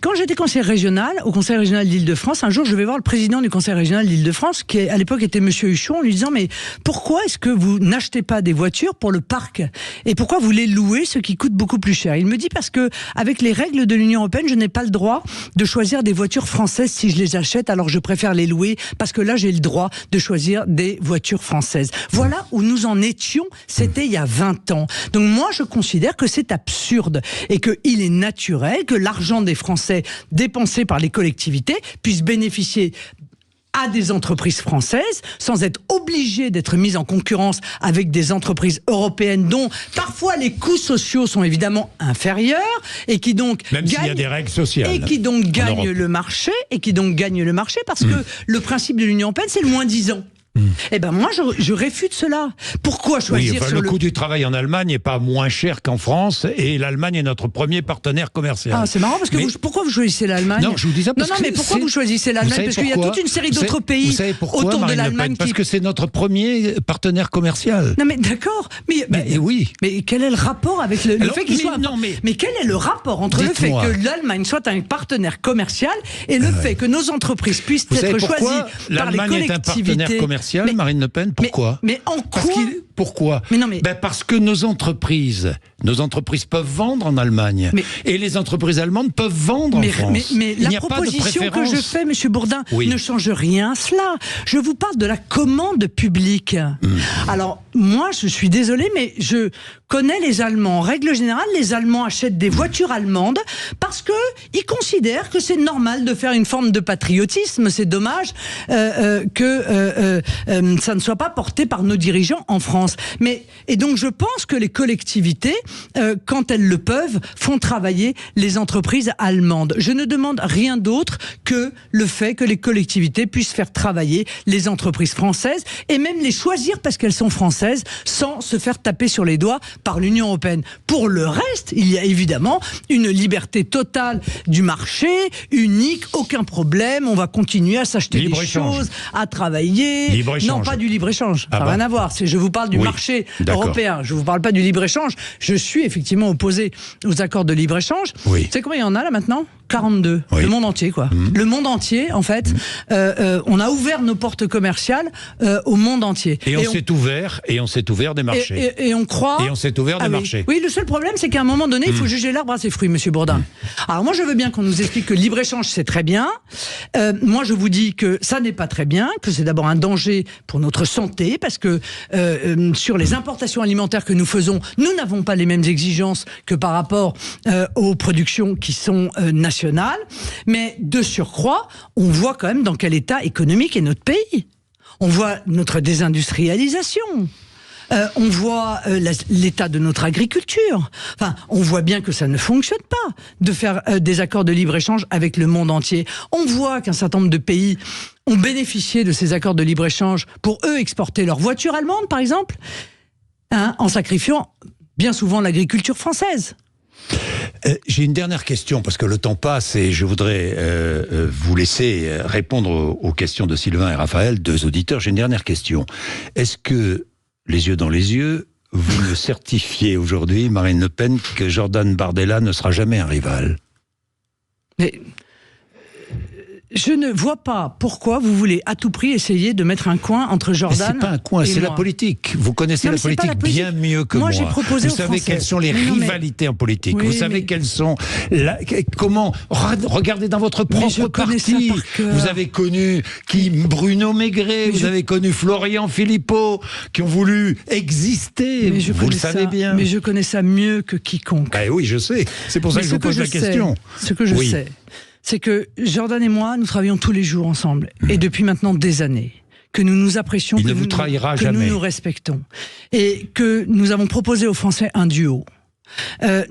C: Quand j'étais conseiller régional, au Conseil régional d'Île-de-France, un jour, je vais voir le président du Conseil régional d'Île-de-France, qui à l'époque était Monsieur Huchon, en lui disant, mais pourquoi est-ce que vous n'achetez pas des voitures pour le parc? Et pourquoi vous les louez, ce qui coûte beaucoup plus cher? Il me dit, parce que avec les règles de l'Union européenne, je n'ai pas le droit de choisir des voitures françaises si je les achète, alors je préfère les louer, parce que là, j'ai le droit de choisir des voitures françaises. Voilà où nous en étions, c'était il y a 20 ans. Donc moi, je considère que c'est absurde et qu'il est naturel que l'argent des Français dépensé par les collectivités puisse bénéficier à des entreprises françaises, sans être obligées d'être mises en concurrence avec des entreprises européennes dont parfois les coûts sociaux sont évidemment inférieurs et qui donc
B: même s'il y a des règles sociales
C: et qui donc gagnent le marché parce que le principe de l'Union européenne, c'est le moins 10 ans. Eh ben moi je réfute cela. Pourquoi choisir
B: le coût du travail en Allemagne n'est pas moins cher qu'en France et l'Allemagne est notre premier partenaire commercial.
C: Ah, c'est marrant parce que pourquoi vous choisissez l'Allemagne?
B: Non, je vous dis ça parce
C: mais pourquoi vous choisissez l'Allemagne? Parce qu'il y a toute une série d'autres pays autour de l'Allemagne
B: parce que c'est notre premier partenaire commercial.
C: Non mais d'accord, mais
B: oui.
C: Mais quel est le rapport avec le fait qu'il soit mais quel est le rapport entre le fait que l'Allemagne soit un partenaire commercial et le fait que nos entreprises puissent être choisies par les collectivités?
B: commercial, Marine Le Pen. Pourquoi?
C: Mais en quoi?
B: Pourquoi?
C: Mais non, mais...
B: Parce que nos entreprises peuvent vendre en Allemagne. Et les entreprises allemandes peuvent vendre en France.
C: Mais la proposition que je fais, Monsieur Bourdin, ne change rien à cela. Je vous parle de la commande publique. Alors, moi, je suis désolé, mais je connais les Allemands. En règle générale, les Allemands achètent des voitures allemandes parce qu'ils considèrent que c'est normal de faire une forme de patriotisme. C'est dommage que ça ne soit pas porté par nos dirigeants en France. Et donc, je pense que les collectivités, quand elles le peuvent, font travailler les entreprises allemandes. Je ne demande rien d'autre que le fait que les collectivités puissent faire travailler les entreprises françaises et même les choisir parce qu'elles sont françaises sans se faire taper sur les doigts par l'Union européenne. Pour le reste, il y a évidemment une liberté totale du marché, unique, aucun problème. On va continuer à s'acheter des choses, à travailler. Non, pas du libre-échange. Ça n'a rien à voir. Je vous parle du marché européen. Je ne vous parle pas du libre-échange. Je suis effectivement opposé aux accords de libre-échange. Vous savez combien il y en a là maintenant ? 42. Le monde entier, quoi. Le monde entier, en fait. On a ouvert nos portes commerciales au monde entier.
B: Et on s'est ouvert des marchés.
C: Et on croit...
B: Et on s'est ouvert des marchés.
C: Oui, le seul problème, c'est qu'à un moment donné, il faut juger l'arbre à ses fruits, Monsieur Bourdin. Alors moi, je veux bien qu'on nous explique que le libre-échange, c'est très bien. Moi, je vous dis que ça n'est pas très bien, que c'est d'abord un danger pour notre santé, parce que sur les importations alimentaires que nous faisons, nous n'avons pas les mêmes exigences que par rapport aux productions qui sont nationales. Mais de surcroît, on voit quand même dans quel état économique est notre pays. On voit notre désindustrialisation. On voit l'état de notre agriculture. Enfin, on voit bien que ça ne fonctionne pas de faire des accords de libre-échange avec le monde entier. On voit qu'un certain nombre de pays ont bénéficié de ces accords de libre-échange pour eux exporter leurs voitures allemandes, par exemple, en sacrifiant bien souvent l'agriculture française.
B: J'ai une dernière question, parce que le temps passe et je voudrais vous laisser répondre aux questions de Sylvain et Raphaël, deux auditeurs. J'ai une dernière question. Est-ce que, les yeux dans les yeux, vous me certifiez aujourd'hui, Marine Le Pen, que Jordan Bardella ne sera jamais un rival?
C: Mais... je ne vois pas pourquoi vous voulez à tout prix essayer de mettre un coin entre Jordan et moi.
B: C'est pas un coin, c'est la politique. Vous connaissez la politique bien mieux que moi.
C: J'ai proposé
B: vous savez quelles sont les rivalités en politique. Vous savez quelles sont... Comment... Regardez dans votre propre parti. Vous avez connu Bruno Maigret, vous avez connu Florian Philippot, qui ont voulu exister. Vous le savez bien.
C: Mais je connais ça mieux que quiconque.
B: Ben oui, je sais. C'est pour ça que je vous pose la question.
C: Ce que je sais, c'est que Jordan et moi, nous travaillons tous les jours ensemble, et depuis maintenant des années, que nous nous apprécions, que nous nous respectons, et que nous avons proposé aux Français un duo.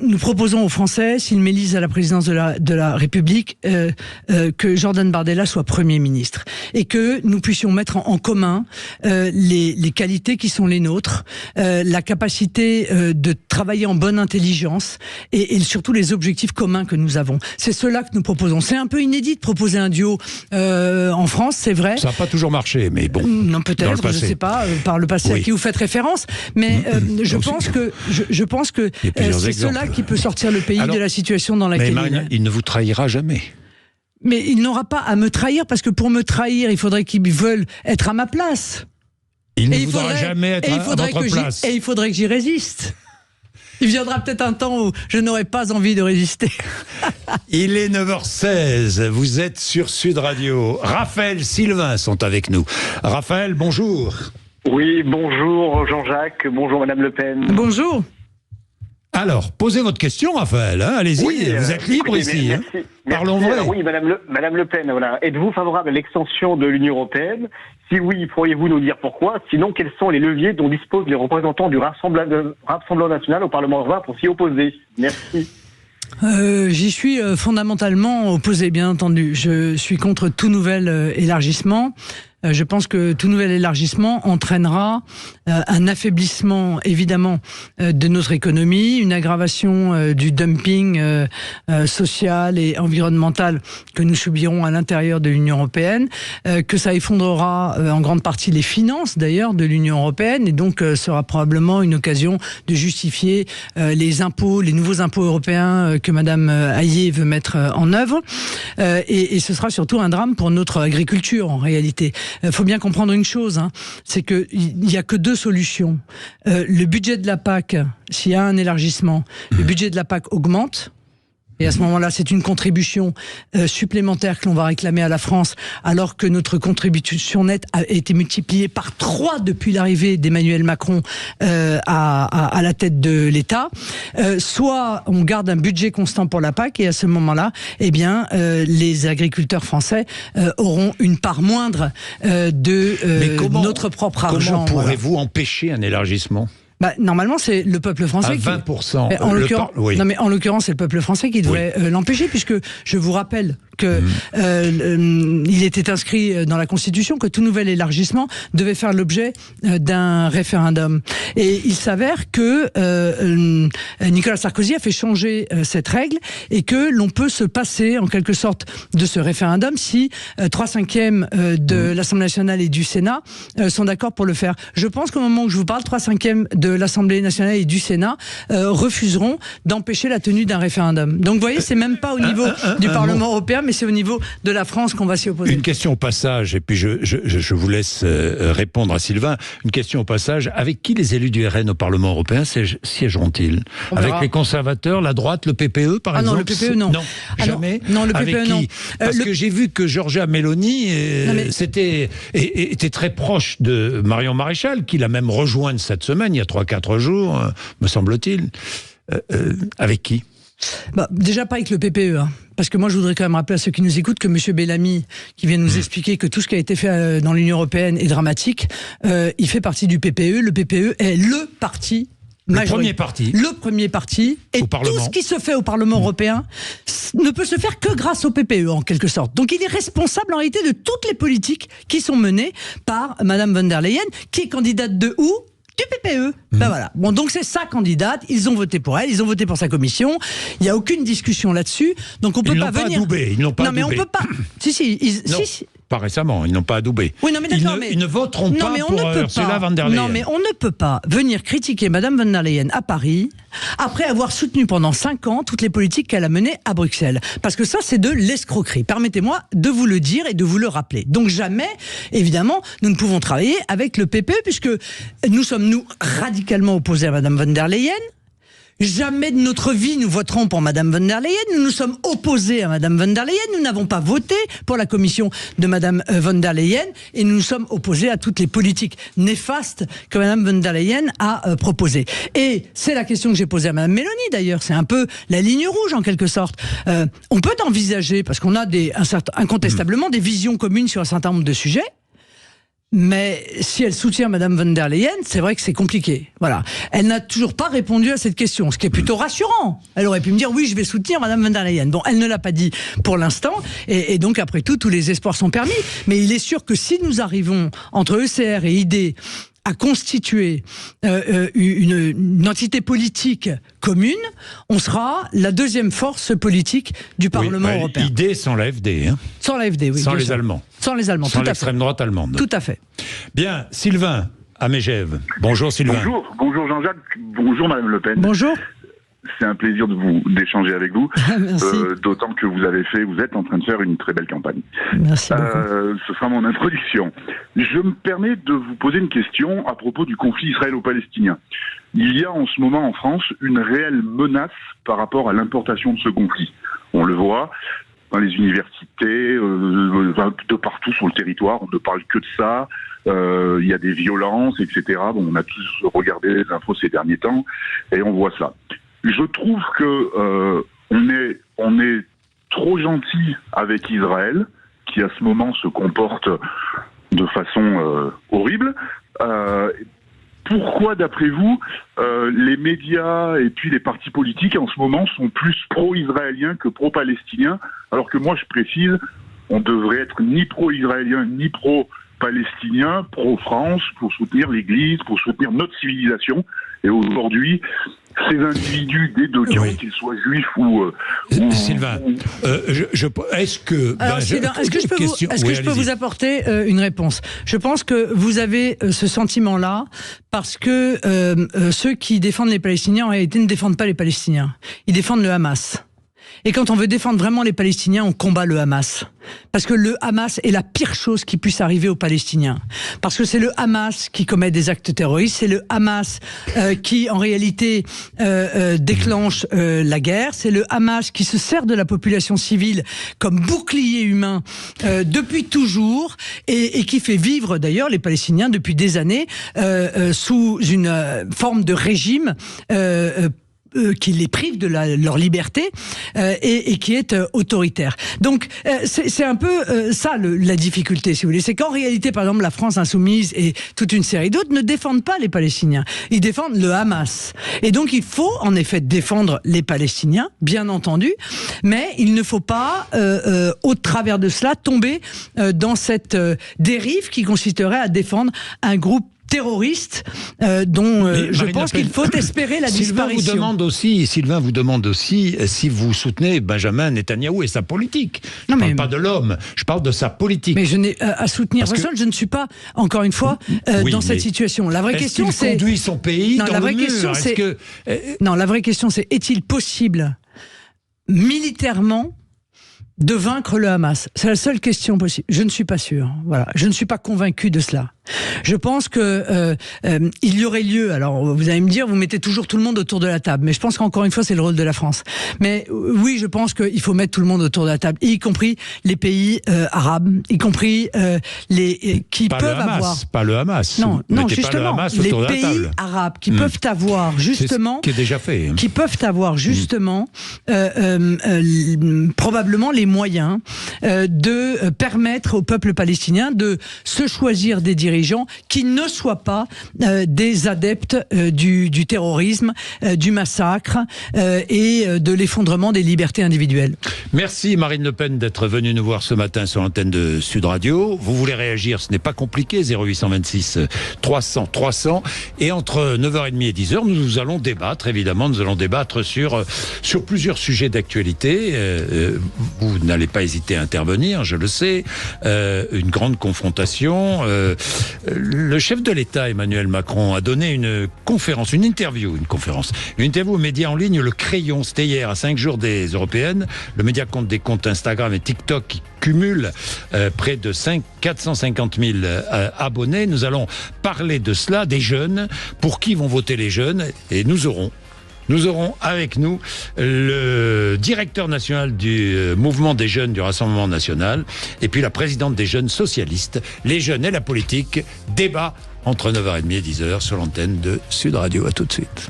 C: Nous proposons aux Français, s'ils m'élisent à la présidence de la République, que Jordan Bardella soit Premier ministre et que nous puissions mettre en commun les qualités qui sont les nôtres, la capacité de travailler en bonne intelligence et surtout les objectifs communs que nous avons. C'est cela que nous proposons. C'est un peu inédit de proposer un duo en France, c'est vrai. Ça
B: n'a pas toujours marché, mais bon.
C: Non, peut-être, je ne sais pas, par le passé à qui vous faites référence, mais je pense que c'est cela qui peut sortir le pays de la situation dans laquelle il est.
B: Il ne vous trahira jamais.
C: Mais il n'aura pas à me trahir, parce que pour me trahir, il faudrait qu'il veuille être à ma place.
B: Il ne voudra jamais être à votre place.
C: Et il faudrait que j'y résiste. Il viendra peut-être un temps où je n'aurai pas envie de résister.
B: Il est 9h16, vous êtes sur Sud Radio. Raphaël, Sylvain sont avec nous. Raphaël, bonjour.
D: Oui, bonjour Jean-Jacques, bonjour Madame Le Pen.
C: Bonjour.
B: Alors, posez votre question, Raphaël. Allez-y, vous êtes libre ici.
D: Merci.
B: Parlons vrai.
D: Oui, Madame Le Pen, voilà. Êtes-vous favorable à l'extension de l'Union européenne? Si oui, pourriez-vous nous dire pourquoi? Sinon, quels sont les leviers dont disposent les représentants du Rassemblement national au Parlement européen pour s'y opposer? Merci.
C: J'y suis fondamentalement opposé, bien entendu. Je suis contre tout nouvel élargissement. Je pense que tout nouvel élargissement entraînera un affaiblissement, évidemment, de notre économie, une aggravation du dumping social et environnemental que nous subirons à l'intérieur de l'Union européenne, que ça effondrera en grande partie les finances, d'ailleurs, de l'Union européenne, et donc sera probablement une occasion de justifier les impôts, les nouveaux impôts européens que Madame Hayé veut mettre en œuvre. Et ce sera surtout un drame pour notre agriculture, en réalité. faut bien comprendre une chose, hein, c'est que il y a que deux solutions. Le budget de la PAC, s'il y a un élargissement, le budget de la PAC augmente. Et à ce moment-là, c'est une contribution supplémentaire que l'on va réclamer à la France, alors que notre contribution nette a été multipliée par 3 depuis l'arrivée d'Emmanuel Macron à la tête de l'État. Soit on garde un budget constant pour la PAC, et à ce moment-là, eh bien, les agriculteurs français auront une part moindre de notre propre argent.
B: Comment pourrez-vous empêcher un élargissement ?
C: Normalement, c'est le peuple français
B: à 20%.
C: qui... Non, mais en l'occurrence, c'est le peuple français qui devrait l'empêcher, puisque je vous rappelle que il était inscrit dans la Constitution que tout nouvel élargissement devait faire l'objet d'un référendum. Et il s'avère que Nicolas Sarkozy a fait changer cette règle et que l'on peut se passer en quelque sorte de ce référendum si 3/5 de l'Assemblée nationale et du Sénat sont d'accord pour le faire. Je pense qu'au moment où je vous parle, 3/5 de l'Assemblée nationale et du Sénat refuseront d'empêcher la tenue d'un référendum. Donc vous voyez, c'est même pas au niveau du Parlement européen, mais c'est au niveau de la France qu'on va s'y opposer. Une
B: question au passage, et puis je vous laisse répondre à Sylvain. Une question au passage, avec qui les élus du RN au Parlement européen siégeront-ils ? Avec les conservateurs, la droite, le PPE par exemple ?
C: Non, le PPE non.
B: Non, jamais.
C: Non, le PPE
B: avec qui
C: non.
B: Parce que j'ai vu que Giorgia Meloni était très proche de Marion Maréchal, qui l'a même rejointe cette semaine, il y a 3-4 jours, me semble-t-il. Avec qui ?
C: Déjà pas avec le PPE, hein. Parce que moi je voudrais quand même rappeler à ceux qui nous écoutent que M. Bellamy, qui vient nous expliquer que tout ce qui a été fait dans l'Union européenne est dramatique, il fait partie du PPE. Le PPE est le parti majoritaire. Le premier parti. Et tout ce qui se fait au Parlement européen ne peut se faire que grâce au PPE, en quelque sorte. Donc il est responsable en réalité de toutes les politiques qui sont menées par Mme von der Leyen, qui est candidate de où ? Du PPE. Voilà. Bon, donc c'est sa candidate. Ils ont voté pour elle. Ils ont voté pour sa commission. Il n'y a aucune discussion là-dessus. Donc on peut pas venir.
B: Ils n'ont pas adoubé.
C: Non, mais on peut pas. Si.
B: Pas récemment, ils n'ont pas adoubé.
C: Oui, non, mais d'accord,
B: ils ne voteront pas pour Ursula von der Leyen.
C: Non, mais on ne peut pas venir critiquer Mme von der Leyen à Paris après avoir soutenu pendant 5 ans toutes les politiques qu'elle a menées à Bruxelles. Parce que ça, c'est de l'escroquerie. Permettez-moi de vous le dire et de vous le rappeler. Donc jamais, évidemment, nous ne pouvons travailler avec le PPE, puisque nous sommes, radicalement opposés à Mme von der Leyen. Jamais de notre vie nous voterons pour Mme von der Leyen. Nous nous sommes opposés à Mme von der Leyen. Nous n'avons pas voté pour la commission de Mme von der Leyen. Et nous nous sommes opposés à toutes les politiques néfastes que Mme von der Leyen a proposées. Et c'est la question que j'ai posée à Mme Meloni d'ailleurs. C'est un peu la ligne rouge en quelque sorte. On peut envisager, parce qu'on a incontestablement des visions communes sur un certain nombre de sujets. Mais si elle soutient Mme von der Leyen, c'est vrai que c'est compliqué. Voilà. Elle n'a toujours pas répondu à cette question, ce qui est plutôt rassurant. Elle aurait pu me dire oui, je vais soutenir Mme von der Leyen. Bon, elle ne l'a pas dit pour l'instant, et donc après tout, tous les espoirs sont permis. Mais il est sûr que si nous arrivons entre ECR et ID à constituer une entité politique commune, on sera la deuxième force politique du Parlement européen.
B: ID sans la FD. Hein.
C: Sans la FD, oui.
B: Sans les Allemands.
C: Sans les Allemands,
B: sans l'extrême droite allemande.
C: Tout à fait.
B: Bien, Sylvain, à Megève. Bonjour Sylvain.
E: Bonjour Jean-Jacques, bonjour Madame Le Pen.
C: Bonjour.
E: C'est un plaisir d'échanger avec vous.
C: Merci.
E: D'autant que vous êtes en train de faire une très belle campagne.
C: Merci beaucoup.
E: Ce sera mon introduction. Je me permets de vous poser une question à propos du conflit israélo-palestinien. Il y a en ce moment en France une réelle menace par rapport à l'importation de ce conflit. On le voit dans les universités, de partout sur le territoire, on ne parle que de ça. Il y a des violences, etc. Bon, on a tous regardé les infos ces derniers temps et on voit ça. Je trouve que on est trop gentil avec Israël, qui à ce moment se comporte de façon horrible. Pourquoi, d'après vous, les médias et puis les partis politiques en ce moment sont plus pro-israéliens que pro-palestiniens, alors que moi je précise, on devrait être ni pro-israélien ni pro-palestinien, pro-France, pour soutenir l'Église, pour soutenir notre civilisation. Et aujourd'hui, ces individus des deux camps, qu'ils soient juifs ou
B: Sylvain, est-ce que...
C: Alors, Sylvain, est-ce que je peux vous apporter une réponse ? Je pense que vous avez ce sentiment-là parce que ceux qui défendent les Palestiniens, en réalité, ne défendent pas les Palestiniens. Ils défendent le Hamas. Et quand on veut défendre vraiment les Palestiniens, on combat le Hamas. Parce que le Hamas est la pire chose qui puisse arriver aux Palestiniens. Parce que c'est le Hamas qui commet des actes terroristes, c'est le Hamas qui, en réalité, déclenche la guerre, c'est le Hamas qui se sert de la population civile comme bouclier humain depuis toujours et qui fait vivre d'ailleurs les Palestiniens depuis des années sous une forme de régime qui les prive de leur liberté et qui est autoritaire. Donc c'est un peu ça la difficulté, si vous voulez. C'est qu'en réalité, par exemple, la France insoumise et toute une série d'autres ne défendent pas les Palestiniens. Ils défendent le Hamas. Et donc il faut en effet défendre les Palestiniens, bien entendu, mais il ne faut pas, au travers de cela, tomber dans cette dérive qui consisterait à défendre un groupe terroriste dont je pense qu'il faut espérer la disparition.
B: Sylvain vous demande aussi si vous soutenez Benjamin Netanyahou et sa politique. Je ne parle pas de l'homme, je parle de sa politique.
C: Mais je n'ai à soutenir personne, je ne suis pas, encore une fois, dans cette situation. La vraie question, c'est...
B: Est-ce qu'il conduit son pays dans le mur ?
C: Non, la vraie question, c'est est-il possible, militairement, de vaincre le Hamas? C'est la seule question possible. Je ne suis pas sûr. Voilà. Je ne suis pas convaincu de cela. Je pense que il y aurait lieu. Alors, vous allez me dire, vous mettez toujours tout le monde autour de la table. Mais je pense qu'encore une fois, c'est le rôle de la France. Mais oui, je pense qu'il faut mettre tout le monde autour de la table, y compris les pays arabes, y compris les qui
B: pas
C: peuvent avoir.
B: Pas le Hamas.
C: Non, justement, les pays arabes qui peuvent avoir justement,
B: qui est déjà fait.
C: Qui peuvent avoir justement probablement les moyens de permettre au peuple palestinien de se choisir des dirigeants qui ne soient pas des adeptes du terrorisme, du massacre et de l'effondrement des libertés individuelles.
B: Merci Marine Le Pen d'être venue nous voir ce matin sur l'antenne de Sud Radio. Vous voulez réagir, ce n'est pas compliqué, 0826 300 300. Et entre 9h30 et 10h, nous allons débattre, évidemment, sur plusieurs sujets d'actualité. Vous n'allez pas hésiter à intervenir, je le sais. Une grande confrontation. Le chef de l'État, Emmanuel Macron, a donné une interview aux médias en ligne, Le Crayon, c'était hier, à 5 jours des Européennes. Le média compte des comptes Instagram et TikTok qui cumulent près de 450 000 abonnés. Nous allons parler de cela, des jeunes, pour qui vont voter les jeunes, et nous aurons avec nous le directeur national du mouvement des jeunes du Rassemblement national et puis la présidente des jeunes socialistes. Les jeunes et la politique, débat entre 9h30 et 10h sur l'antenne de Sud Radio. À tout de suite.